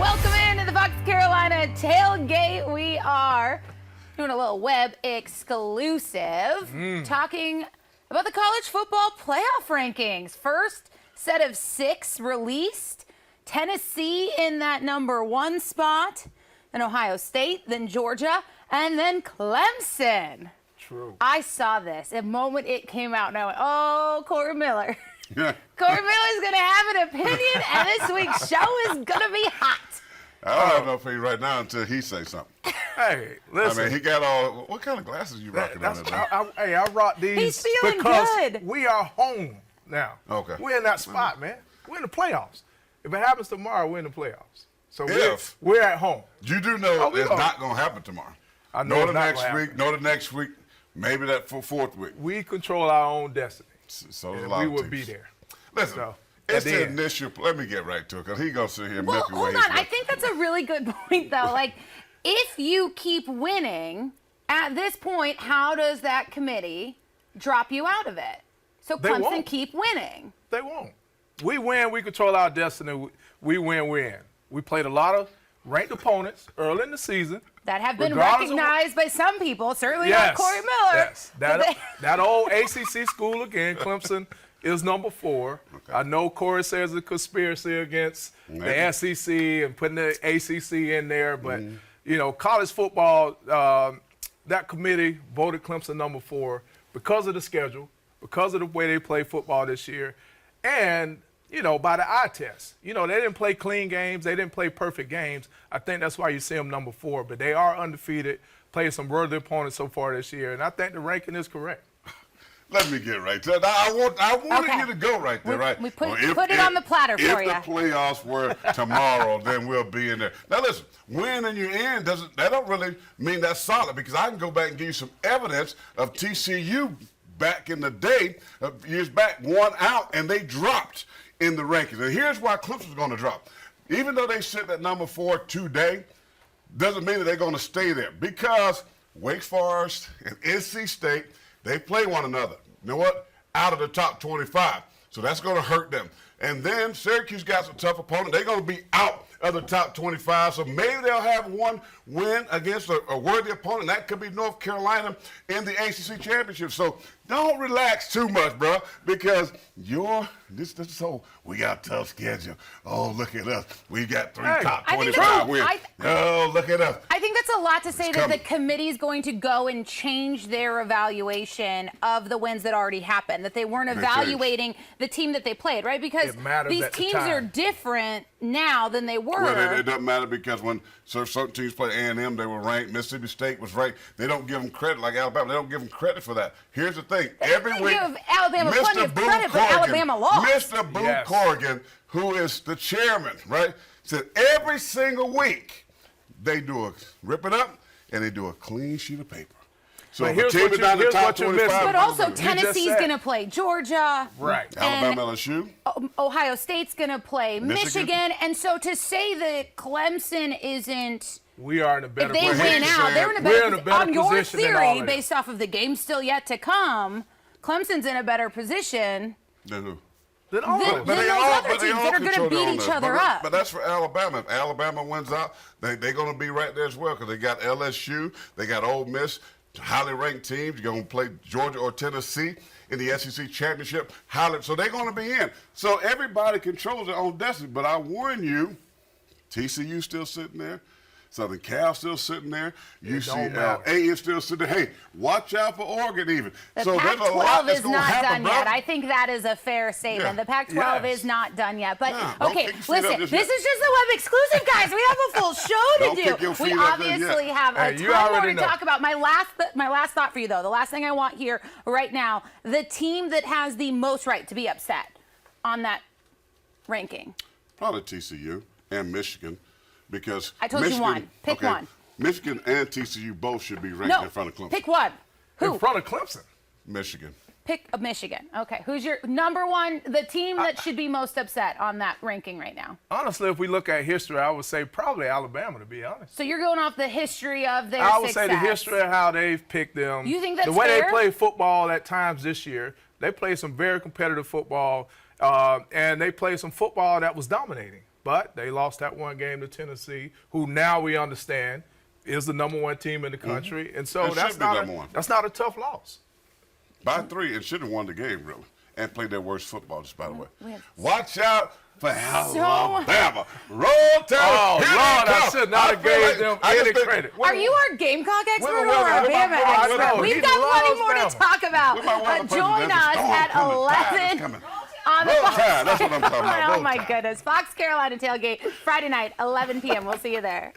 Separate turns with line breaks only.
Welcome into the FOX Carolina Tailgate. We are doing a little web exclusive, talking about the college football playoff rankings. First set of 6 released. Tennessee in that #1 spot, then Ohio State, then Georgia, and then Clemson.
True.
I saw this the moment it came out, and I went, oh, Corey Miller.
Yeah.
Corey Miller's going to have an opinion, and this week's show is going to be hot.
I don't have no opinion right now until he say something.
Hey, listen.
I mean, he got all. What kind of glasses you rocking on today?
I rock these
He's feeling
because
good.
we are home now.
Okay.
We're in that spot, man. We're in the playoffs. If it happens tomorrow, we're in the playoffs. So
If.
we're at home.
You do know it's
are.
not going to happen tomorrow.
I know
Nor
it's
the
not
next
gonna
week.
happen.
Nor the next week. Maybe that fourth week.
We control our own destiny.
So there's a
And
lot
we
of
will
teams.
be there.
Listen,
So,
it's
at
the
the end.
initial. Let me get right to it, because he's going to sit here and
Well,
milk away
hold
his
on. I
way.
think that's a really good point, though. Like, if you keep winning, at this point, how does that committee drop you out of it? So
They
Clemson
won't.
keep winning.
They won't. We win, we control our destiny. We win, we win. We played a lot of ranked opponents early in the season.
That have been
Regardless of
recognized by some people, certainly
Yes.
not Corey Miller.
Yes. That old ACC school again, Clemson, is #4.
Okay.
I know Corey says a conspiracy against
Maybe.
the SEC and putting the ACC in there, but you know, college football, that committee voted Clemson #4 because of the schedule, because of the way they play football this year, and you know, by the eye test. You know, they didn't play clean games. They didn't play perfect games. I think that's why you see them #4. But they are undefeated, played some worthy opponents so far this year. And I think the ranking is correct.
Let me get right to it. I wanted
Okay.
you to go right there, right?
we put
Well,
it on the platter for you.
If the playoffs were tomorrow, then we'll be in there. Now listen, winning you're in that don't really mean that's solid, because I can go back and give you some evidence of TCU back in the day, years back, won out and they dropped in the rankings. And here's why Clemson's going to drop. Even though they sit at #4 today, doesn't mean that they're going to stay there, because Wake Forest and NC State, they play one another. You know what? Out of the top 25. So that's going to hurt them. And then Syracuse got some tough opponent. They're going to be out of the top 25. So maybe they'll have one win against a worthy opponent. That could be North Carolina in the ACC championship. So don't relax too much, bro, because this whole, we got a tough schedule. Oh, look at us. We got 3 top
I think
25 wins. Oh, look at us.
I think that's a lot to say
It's
that the
coming.
committee is going to go and change their evaluation of the wins that already happened, that they weren't
They
evaluating the team that they played, right? Because
It matters
these
at the
teams
time.
are different now than they were.
Well, it doesn't matter, because when certain teams play A&M, they were ranked. Mississippi State was ranked. They don't give them credit like Alabama. They don't give them credit for that. Here's the thing. Every
They
week,
give Alabama
Mr.
plenty of
Boone
credit, but
Corrigan,
Alabama lost.
Mr. Boone
Yes.
Corrigan, who is the chairman, right, said every single week they rip it up, and they do a clean sheet of paper. So
But
if a
here's
team
what
is
you-
not in the
here's
top
what you're
25,
missing.
But also
just
Tennessee's
said.
going to play Georgia.
Right.
Alabama,
and
LSU.
Ohio State's going to play
Michigan.
Michigan. And so to say that Clemson isn't,
We are in a better
if they
position.
win out, they're in a
We're in
better,
a better
on your
position than all
theory,
of them.
based off of the game still yet to come, Clemson's in a better position
Then who?
Then all
Then-
of them.
then- those other teams that are gonna
control
beat
their own
each
destiny.
other
But
up.
But that's for Alabama. If Alabama wins out, they're going to be right there as well, because they got LSU, they got Ole Miss, highly ranked teams. You're going to play Georgia or Tennessee in the SEC championship. So they're going to be in. So everybody controls their own destiny. But I warn you, TCU still sitting there. Southern Cal still sitting there. UCLA is still sitting there. Hey, watch out for Oregon even.
The
so there's a lot
Pac-12
that's
is
going to
not
happen,
done
bro.
yet. I think that is a fair statement.
Yeah.
The Pac-12
Yes.
is not done yet. But,
Nah, don't
okay,
kick your feet up
listen,
just
this
yet.
is just the web exclusive, guys. We have a full show to
Don't kick your
do. We
feet up just
obviously
yet.
have a
Hey, you
ton more
already
to
know.
talk about. My last thought for you, though, the last thing I want here right now, the team that has the most right to be upset on that ranking.
Probably TCU and Michigan, because
I told you
Michigan,
one. Pick one.
Michigan and TCU both should be ranked
No,
in front of Clemson.
pick one. Who?
In front of Clemson.
Michigan.
Pick Michigan. Okay, who's your #1, the team that should be most upset on that ranking right now?
Honestly, if we look at history, I would say probably Alabama, to be honest.
So you're going off the history of their
I would
success.
say the history of how they've picked them.
You think that's
the way
fair?
they play football at times this year. They played some very competitive football, and they played some football that was dominating. but they lost that one game to Tennessee, who now we understand is the #1 team in the country. And so
It
that's
should be
not,
#1.
that's not a tough loss.
By 3, it should have won the game, really, and played their worst football, just by the way.
have-
Watch out for Alabama. Roll Tide.
Oh,
Here they
Lord, I
come.
should not have
feel
gave them
I just
any
think-
credit.
Are you our Gamecock expert or
weather-
our
where my
Bama
brother- I
expert?
know,
We've
he
got plenty
loves
more to
Bama.
talk about.
Where my weather person
Join
is.
us
Storm
at
coming. Tide is
11
coming.
on the
Roll
Fox.
Tide, that's what I'm talking about.
Oh
Roll
my
Tide.
goodness. Fox Carolina Tailgate, Friday night, 11 p.m. We'll see you there.